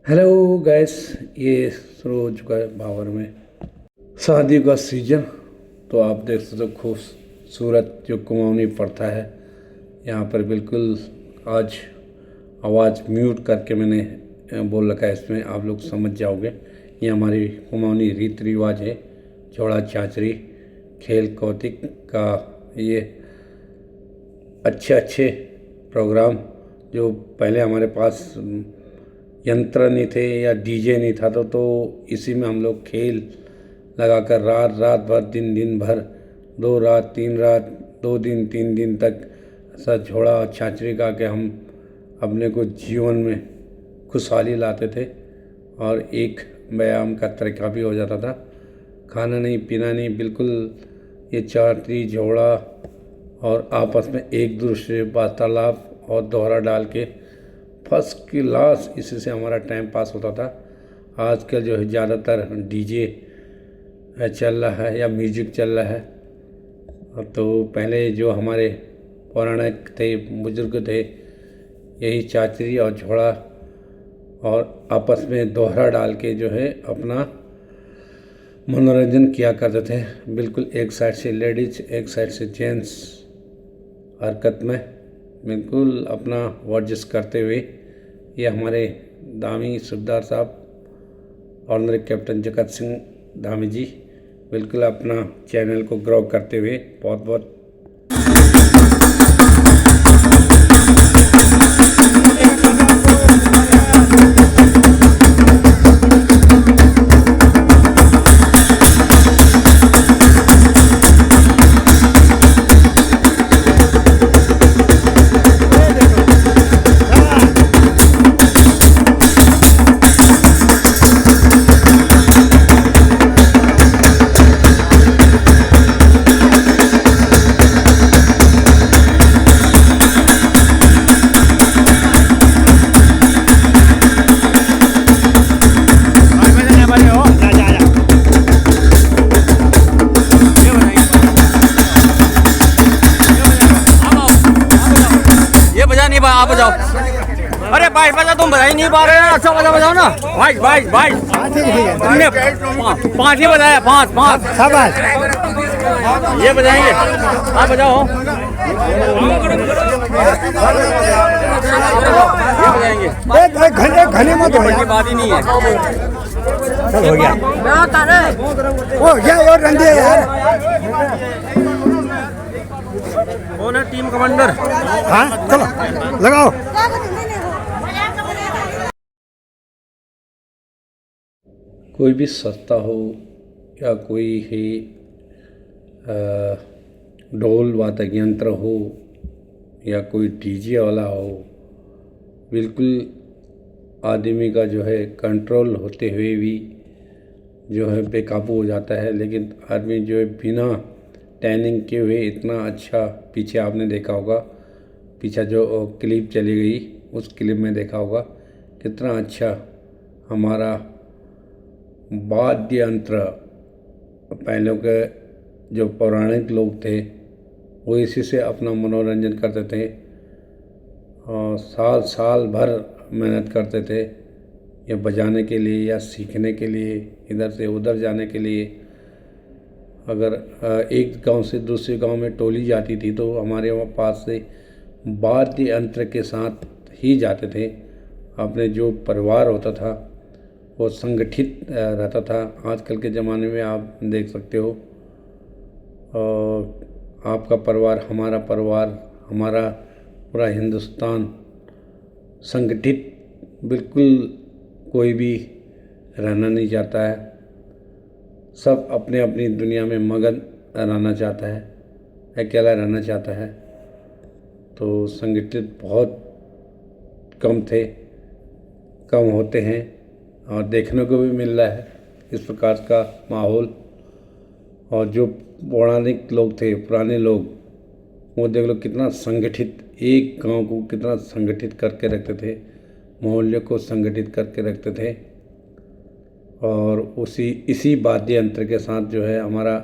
Hello guys, ये शुरू हो चुका है भावर में शादी का सीजन। तो आप देख सकते हो खूबसूरत जो कुमाऊनी प्रथा है यहाँ पर। बिल्कुल आज आवाज़ म्यूट करके मैंने बोल रखा है, इसमें आप लोग समझ जाओगे। ये हमारी कुमाऊनी रीति रिवाज है। जोड़ा चाँचरी खेल कौतिक का ये अच्छे अच्छे प्रोग्राम जो पहले हमारे पास यंत्र नहीं थे या डीजे नहीं था तो इसी में हम लोग खेल लगाकर रात रात भर दिन दिन भर 2 रात 3 रात 2 दिन 3 दिन तक ऐसा झोड़ा छाछरी गा के हम अपने को जीवन में खुशहाली लाते थे। और एक व्यायाम का तरीका भी हो जाता था। खाना नहीं पीना नहीं, बिल्कुल ये चाँचरी झोड़ा और आपस में एक दूसरे वार्तालाप और दोहरा डाल के फर्स्ट क्लास इसी से हमारा टाइम पास होता था। आजकल जो है ज़्यादातर डीजे चल रहा है या म्यूजिक चल रहा है। तो पहले जो हमारे पौराणिक थे, बुजुर्ग थे, यही चाँचरी और झोड़ा और आपस में दोहरा डाल के जो है अपना मनोरंजन किया करते थे। बिल्कुल एक साइड से लेडीज एक साइड से जेंट्स हरकत में बिल्कुल अपना वर्जिश करते हुए ये हमारे धामी सुबेदार साहब ऑनरेरी कैप्टन जगत सिंह धामी जी बिल्कुल अपना चैनल को ग्रो करते हुए बहुत बहुत आप बजाओ। अरे भाई बजा, तुम बजा ही नहीं पा रहे हैं। अच्छा बजाओ ना भाई भाई भाई। तुमने 5 ही बजाया, 5 ये बजाएंगे। आप बजाओ, बजाएंगे। घने मत हो, बात ही नहीं है। चल हो गया और रंधे यार। कौन है टीम कमांडर? हाँ चलो लगाओ। कोई भी संस्था हो या कोई ही ढोल वादक यंत्र हो या कोई डीजे वाला हो, बिल्कुल आदमी का जो है कंट्रोल होते हुए भी जो है बेकाबू हो जाता है। लेकिन आदमी जो है बिना ट्रेनिंग के हुए इतना अच्छा, पीछे आपने देखा होगा, पीछे जो क्लिप चली गई उस क्लिप में देखा होगा कितना अच्छा हमारा वाद्य यंत्र पहले के जो पौराणिक लोग थे वो इसी से अपना मनोरंजन करते थे और साल साल भर मेहनत करते थे ये बजाने के लिए या सीखने के लिए, इधर से उधर जाने के लिए। अगर एक गांव से दूसरे गांव में टोली जाती थी तो हमारे वहाँ पास से वाद्य यंत्र के साथ ही जाते थे। अपने जो परिवार होता था वो संगठित रहता था। आजकल के ज़माने में आप देख सकते हो आपका परिवार, हमारा पूरा हिंदुस्तान संगठित बिल्कुल कोई भी रहना नहीं चाहता है। सब अपने अपनी दुनिया में मगन रहना चाहता है, अकेला रहना चाहता है। तो संगठित बहुत कम होते हैं और देखने को भी मिल रहा है इस प्रकार का माहौल। और जो पौराणिक लोग थे, पुराने लोग, वो देख लो कितना संगठित, एक गांव को कितना संगठित करके रखते थे, मोहल्ले को संगठित करके रखते थे। और इसी वाद्य यंत्र के साथ जो है हमारा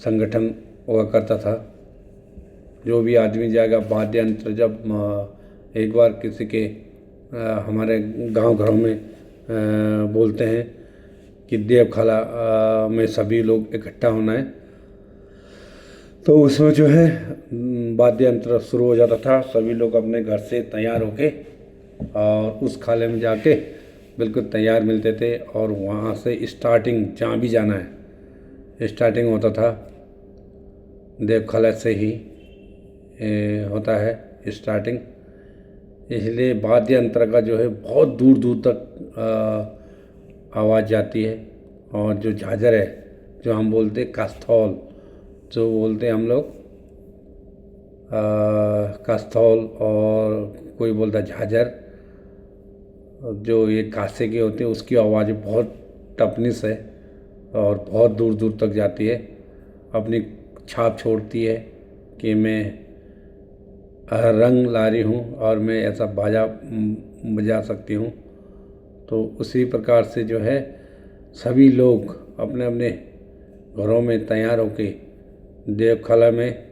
संगठन हुआ करता था। जो भी आदमी जाएगा वाद्य यंत्र, जब एक बार किसी के हमारे गांव घरों में बोलते हैं कि देवखाला में सभी लोग इकट्ठा होना है। तो उसमें जो है वाद्य यंत्र शुरू हो जाता था, सभी लोग अपने घर से तैयार होके और उस खाले में जाके बिल्कुल तैयार मिलते थे और वहाँ से स्टार्टिंग जहाँ भी जाना है स्टार्टिंग होता था देवखाला से ही होता है स्टार्टिंग। इसलिए वाद्य यंत्र का जो है बहुत दूर दूर तक आवाज़ जाती है। और जो झांझर है, जो हम बोलते हैं कास्थौल, जो बोलते हैं हम लोग कास्थौल, और कोई बोलता है झांझर, जो ये कासे के होते हैं उसकी आवाज़ बहुत टपनिस है और बहुत दूर दूर तक जाती है, अपनी छाप छोड़ती है कि मैं रंग ला रही हूँ और मैं ऐसा बाजा बजा सकती हूँ। तो उसी प्रकार से जो है सभी लोग अपने अपने घरों में तैयार होके देवखाला में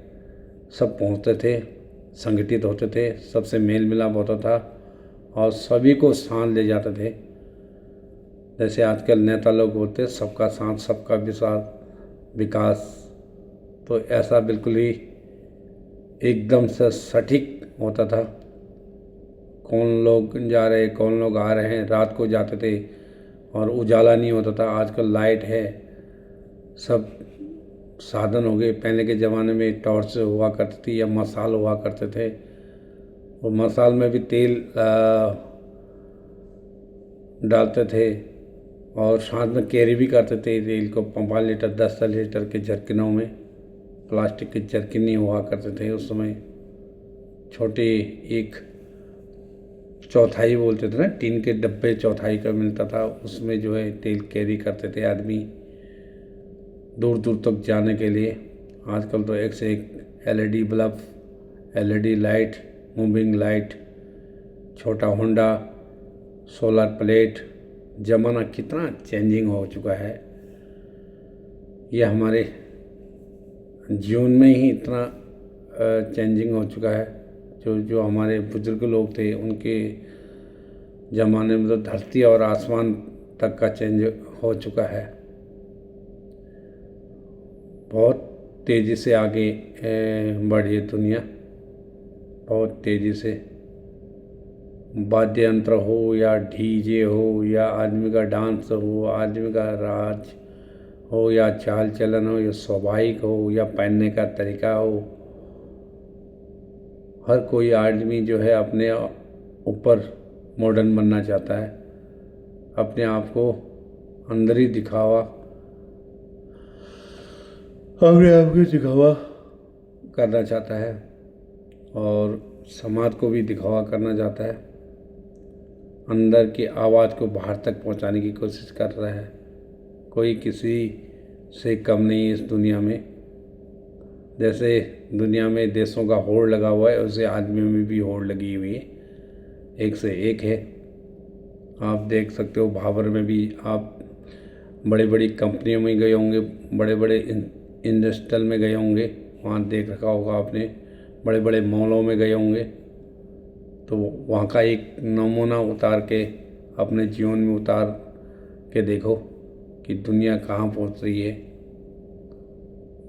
सब पहुँचते थे, संगठित होते थे, सबसे मेल मिलाप होता था और सभी को साथ ले जाते थे। जैसे आजकल नेता लोग बोलते सबका साथ सबका विकास, तो ऐसा बिल्कुल ही एकदम से सटीक होता था। कौन लोग जा रहे कौन लोग आ रहे हैं, रात को जाते थे और उजाला नहीं होता था। आजकल लाइट है, सब साधन हो गए। पहले के ज़माने में टॉर्च हुआ करती थी या मसाल हुआ करते थे, और मसाल में भी तेल डालते थे और साथ में कैरी भी करते थे तेल को 5 लीटर 10 लीटर के जरकिनों में। प्लास्टिक के जरकिन नहीं हुआ करते थे उस समय, छोटे 1/4 बोलते थे ना, टीन के डब्बे 1/4 का मिलता था, उसमें जो है तेल कैरी करते थे आदमी दूर दूर तक जाने के लिए। आजकल तो एक से एक LED bulb, LED light, moving light, छोटा होंडा, सोलर प्लेट, ज़माना कितना चेंजिंग हो चुका है। ये हमारे जीवन में ही इतना चेंजिंग हो चुका है। जो हमारे बुजुर्ग लोग थे उनके ज़माने में तो धरती और आसमान तक का चेंज हो चुका है। बहुत तेज़ी से आगे बढ़ी है दुनिया, बहुत तेज़ी से। वाद्य यंत्र हो या डीजे हो या आदमी का डांस हो, आदमी का राज हो या चाल चलन हो या स्वाभाविक हो या पहनने का तरीका हो, हर कोई आदमी जो है अपने ऊपर मॉडर्न बनना चाहता है, अपने आप को अंदर ही दिखावा करना चाहता है और समाज को भी दिखावा करना चाहता है। अंदर की आवाज़ को बाहर तक पहुंचाने की कोशिश कर रहा है। कोई किसी से कम नहीं है इस दुनिया में। जैसे दुनिया में देशों का होड़ लगा हुआ है, वैसे आदमियों में भी होड़ लगी हुई है, एक से एक है। आप देख सकते हो भाबर में भी, आप बड़ी बड़ी कंपनियों में गए होंगे, बड़े बड़े इंडस्ट्रियल में गए होंगे, वहाँ देख रखा होगा आपने, बड़े बड़े मॉलों में गए होंगे, तो वहाँ का एक नमूना उतार के अपने जीवन में उतार के देखो कि दुनिया कहाँ पहुँच रही है,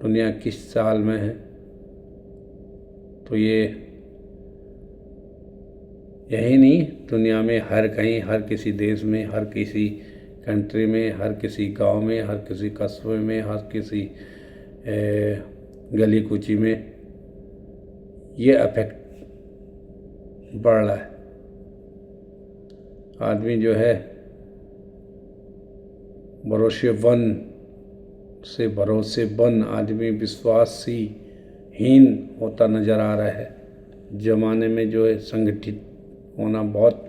दुनिया किस साल में है। तो यही नहीं, दुनिया में हर कहीं, हर किसी देश में, हर किसी कंट्री में, हर किसी गांव में, हर किसी कस्बे में, हर किसी गली कूची में ये इफेक्ट बढ़ रहा है। आदमी जो है भरोसेबन आदमी विश्वासीहीन होता नज़र आ रहा है। ज़माने में जो है संगठित होना बहुत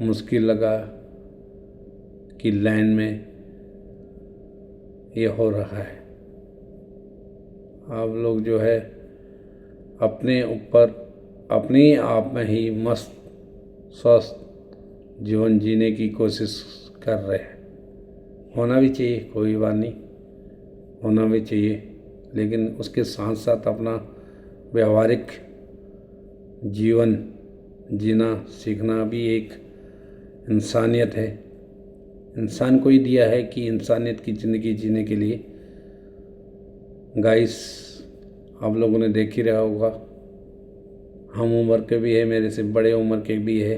मुश्किल लगा कि लाइन में ये हो रहा है। आप लोग जो है अपने ऊपर अपने आप में ही मस्त स्वस्थ जीवन जीने की कोशिश कर रहे हैं। होना भी चाहिए, कोई बात नहीं, होना भी चाहिए, लेकिन उसके साथ साथ अपना व्यवहारिक जीवन जीना सीखना भी एक इंसानियत है। इंसान को ही दिया है कि इंसानियत की ज़िंदगी जीने के लिए। गाइस, आप लोगों ने देख ही रहा होगा, हम उम्र के भी है, मेरे से बड़े उम्र के भी है।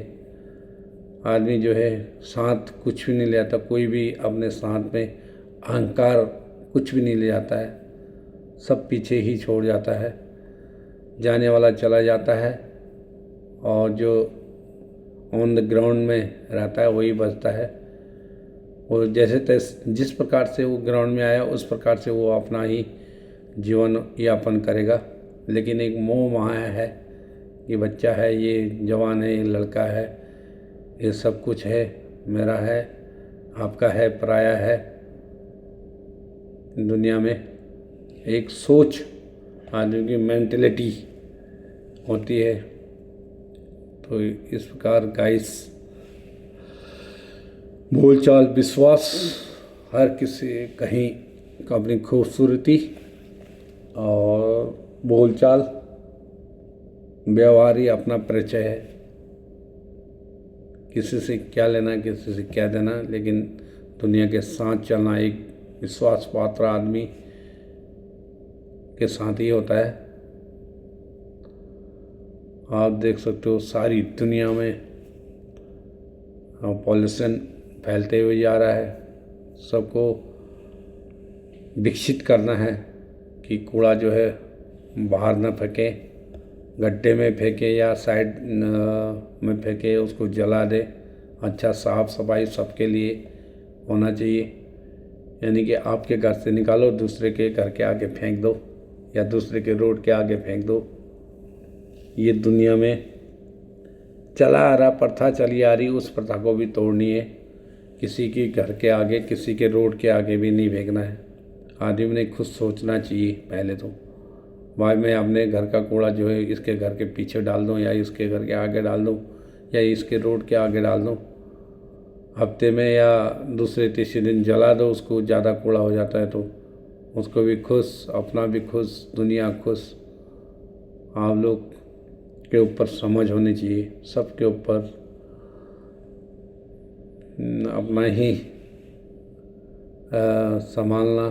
आदमी जो है साथ कुछ भी नहीं ले आता, कोई भी अपने साथ में अहंकार कुछ भी नहीं ले जाता है, सब पीछे ही छोड़ जाता है। जाने वाला चला जाता है और जो ऑन द ग्राउंड में रहता है वही बचता है। और जिस प्रकार से वो ग्राउंड में आया उस प्रकार से वो अपना ही जीवन यापन करेगा। लेकिन एक मोह माया है कि बच्चा है, ये जवान है, ये लड़का है, ये सब कुछ है, मेरा है, आपका है, पराया है। दुनिया में एक सोच, आदमी की मेंटलिटी होती है। तो इस प्रकार गाइस, बोलचाल, विश्वास, हर किसी कहीं अपनी खूबसूरती और बोलचाल, व्यवहार ही अपना परिचय है। किसी से क्या लेना, किसी से क्या देना, लेकिन दुनिया के साथ चलना एक विश्वास पात्र आदमी के साथ ही होता है। आप देख सकते हो सारी दुनिया में पॉल्यूशन फैलते हुए जा रहा है। सबको विकसित करना है कि कूड़ा जो है बाहर न फेंके, गड्ढे में फेंके या साइड में फेंके, उसको जला दे। अच्छा साफ सफाई सबके लिए होना चाहिए। यानी कि आपके घर से निकालो, दूसरे के घर के आगे फेंक दो या दूसरे के रोड के आगे फेंक दो। ये दुनिया में चला आ रहा प्रथा चली आ रही, उस प्रथा को भी तोड़नी है। किसी के घर के आगे, किसी के रोड के आगे भी नहीं फेंकना है। आदमी ने खुद सोचना चाहिए पहले तो, भाई मैं अपने घर का कूड़ा जो है इसके घर के पीछे डाल दूँ या इसके घर के आगे डाल दूँ या इसके रोड के आगे डाल दूँ। हफ्ते में या दूसरे तीसरे दिन जला दो उसको, ज़्यादा कूड़ा हो जाता है तो उसको भी खुश, अपना भी खुश, दुनिया खुश। आप लोग के ऊपर समझ होनी चाहिए, सबके ऊपर अपना ही संभालना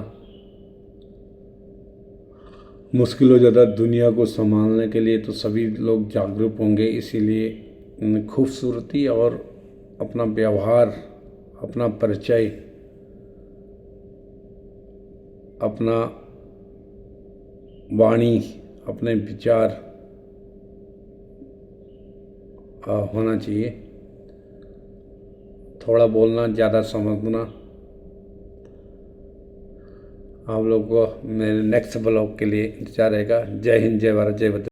मुश्किल हो जाता है। दुनिया को संभालने के लिए तो सभी लोग जागरूक होंगे। इसीलिए खूबसूरती और अपना व्यवहार, अपना परिचय, अपना वाणी, अपने विचार होना चाहिए। थोड़ा बोलना, ज़्यादा समझना। आप लोग को मेरे नेक्स्ट ब्लॉग के लिए इंतजार रहेगा। जय हिंद, जय भारत, जय बद्र।